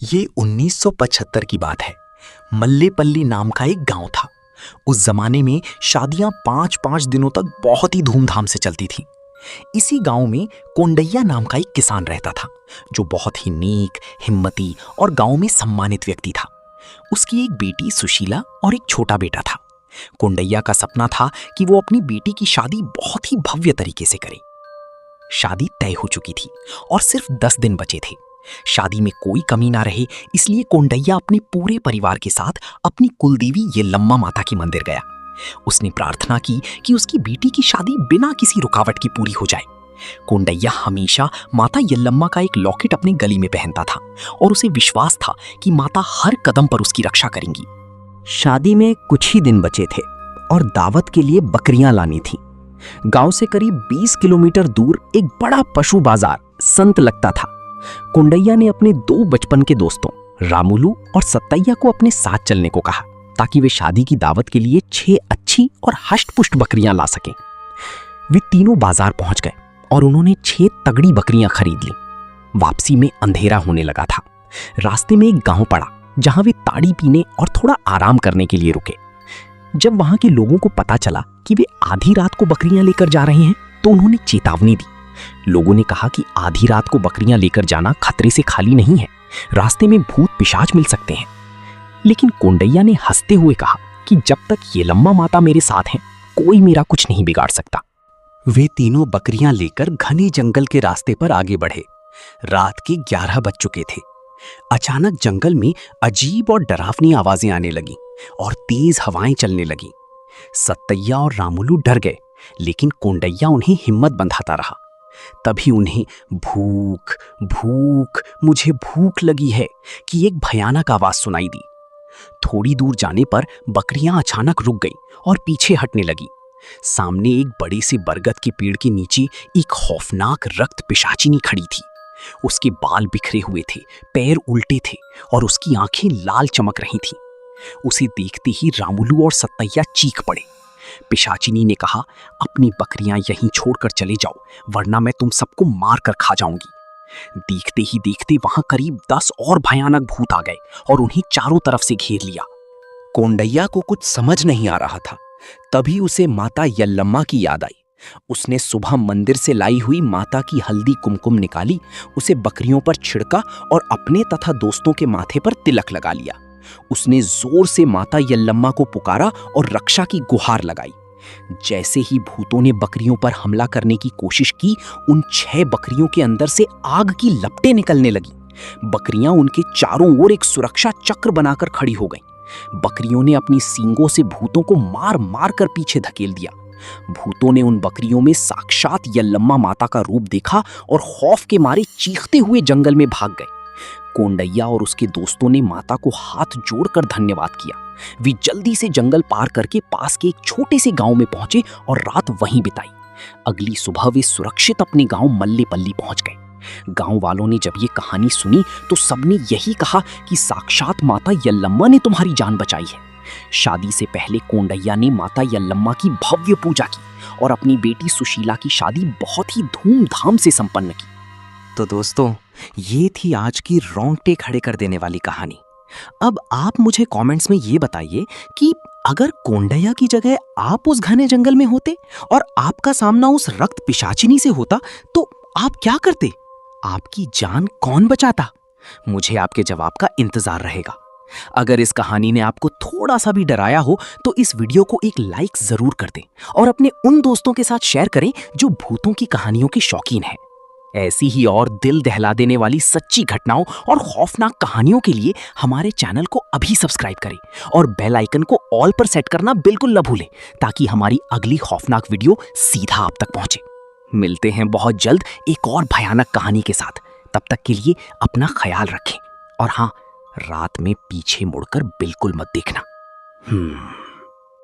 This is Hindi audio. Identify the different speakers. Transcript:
Speaker 1: ये 1975 की बात है। मल्लेपल्ली नाम का एक गांव था। उस जमाने में शादियां 5-5 दिनों तक बहुत ही धूमधाम से चलती थीं। इसी गांव में कोंडैया नाम का एक किसान रहता था, जो बहुत ही नेक, हिम्मती और गांव में सम्मानित व्यक्ति था। उसकी एक बेटी सुशीला और एक छोटा बेटा था। कोंडैया का सपना था कि वो अपनी बेटी की शादी बहुत ही भव्य तरीके से करे। शादी तय हो चुकी थी और सिर्फ 10 दिन बचे थे। शादी में कोई कमी ना रहे, इसलिए कोंडैया अपने पूरे परिवार के साथ अपनी कुलदेवी येल्लम्मा माता के मंदिर गया। उसने प्रार्थना की कि उसकी बेटी की शादी बिना किसी रुकावट की पूरी हो जाए। कोंडैया हमेशा माता येल्लम्मा का एक लॉकेट अपने गले में पहनता था और उसे विश्वास था कि माता हर कदम पर उसकी रक्षा करेंगी।
Speaker 2: शादी में कुछ ही दिन बचे थे और दावत के लिए बकरियां लानी थी। गांव से करीब 20 किलोमीटर दूर एक बड़ा पशु बाजार संत लगता था। कोंडैया ने अपने 2 बचपन के दोस्तों रामुलू और सत्तैया को अपने साथ चलने को कहा, ताकि वे शादी की दावत के लिए 6 अच्छी और हष्ट-पुष्ट बकरियां ला सकें। वे तीनों बाजार पहुंच गए और उन्होंने 6 तगड़ी बकरियां खरीद लीं। वापसी में अंधेरा होने लगा था। रास्ते में एक गांव पड़ा, जहां वे ताड़ी पीने और थोड़ा आराम करने के लिए रुके। जब वहां के लोगों को पता चला कि वे आधी रात को बकरियां लेकर जा रहे हैं, तो उन्होंने चेतावनी दी। लोगों ने कहा कि आधी रात को बकरियां लेकर जाना खतरे से खाली नहीं है, रास्ते में भूत पिशाच मिल सकते हैं। लेकिन कोंडैया ने हंसते हुए कहा कि जब तक येल्लम्मा माता मेरे साथ हैं, कोई मेरा कुछ नहीं बिगाड़ सकता।
Speaker 1: वे तीनों बकरियां लेकर घने जंगल के रास्ते पर आगे बढ़े। रात के 11 बज चुके थे। अचानक जंगल में अजीब और डरावनी आवाजें आने लगीं और तेज हवाएं चलने लगीं। सत्तैया और रामुलू डर गए, लेकिन कोंडैया उन्हें हिम्मत बंधाता रहा। तभी उन्हें भूख भूख मुझे भूख लगी है कि एक भयानक आवाज सुनाई दी। थोड़ी दूर जाने पर बकरियां अचानक रुक गईं और पीछे हटने लगी। सामने एक बड़े से बरगद के पेड़ के नीचे एक खौफनाक रक्त पिशाचिनी खड़ी थी। उसके बाल बिखरे हुए थे, पैर उल्टे थे और उसकी आंखें लाल चमक रही थीं। उसे देखते ही रामुलू और सत्तैया चीख पड़े। पिशाचिनी ने कहा, अपनी बकरियां यहीं छोड़कर चले जाओ, वरना मैं तुम सबको मार कर खा जाऊंगी। देखते ही देखते वहां करीब 10 और भयानक भूत आ गए और उन्हें चारों तरफ से घेर लिया। कोंडैया को कुछ समझ नहीं आ रहा था। तभी उसे माता येल्लम्मा की याद आई। उसने सुबह मंदिर से लाई हुई माता की हल्दी कुमकुम निकाली, उसे बकरियों पर छिड़का और अपने तथा दोस्तों के माथे पर तिलक लगा लिया। उसने जोर से माता येल्लम्मा को पुकारा और रक्षा की गुहार लगाई। जैसे ही भूतों ने बकरियों पर हमला करने की कोशिश की, उन 6 बकरियों के अंदर से आग की लपटें निकलने लगी। बकरियां उनके चारों ओर एक सुरक्षा चक्र बनाकर खड़ी हो गईं। बकरियों ने अपनी सींगों से भूतों को मार मार कर पीछे धकेल दिया। भूतों ने उन बकरियों में साक्षात येल्लम्मा माता का रूप देखा और खौफ के मारे चीखते हुए जंगल में भाग गए। कोंडैया और उसके दोस्तों ने माता को हाथ जोड़कर धन्यवाद किया। वे जल्दी से जंगल पार करके पास के एक छोटे से गांव में पहुंचे और रात वहीं बिताई। अगली सुबह वे सुरक्षित अपने गांव मल्लेपल्ली पहुंच गए। गांव वालों ने जब ये कहानी सुनी तो सबने यही कहा कि साक्षात माता येल्लम्मा ने तुम्हारी जान बचाई है। शादी से पहले कोंडैया ने माता येल्लम्मा की भव्य पूजा की और अपनी बेटी सुशीला की शादी बहुत ही धूमधाम से संपन्न की।
Speaker 2: तो दोस्तों, ये थी आज की रोंगटे खड़े कर देने वाली कहानी। अब आप मुझे कमेंट्स में ये बताइए कि अगर कोंडैया की जगह आप उस घने जंगल में होते और आपका सामना उस रक्त पिशाचिनी से होता, तो आप क्या करते? आपकी जान कौन बचाता? मुझे आपके जवाब का इंतजार रहेगा। अगर इस कहानी ने आपको थोड़ा सा भी डराया हो, तो इस वीडियो को एक लाइक जरूर कर दें और अपने उन दोस्तों के साथ शेयर करें जो भूतों की कहानियों के शौकीन हैं। ऐसी ही और दिल दहला देने वाली सच्ची घटनाओं और खौफनाक कहानियों के लिए हमारे चैनल को अभी सब्सक्राइब करें और बेल आइकन को ऑल पर सेट करना बिल्कुल न भूलें, ताकि हमारी अगली खौफनाक वीडियो सीधा आप तक पहुंचे। मिलते हैं बहुत जल्द एक और भयानक कहानी के साथ। तब तक के लिए अपना ख्याल रखें और हाँ, रात में पीछे मुड़कर बिल्कुल मत देखना।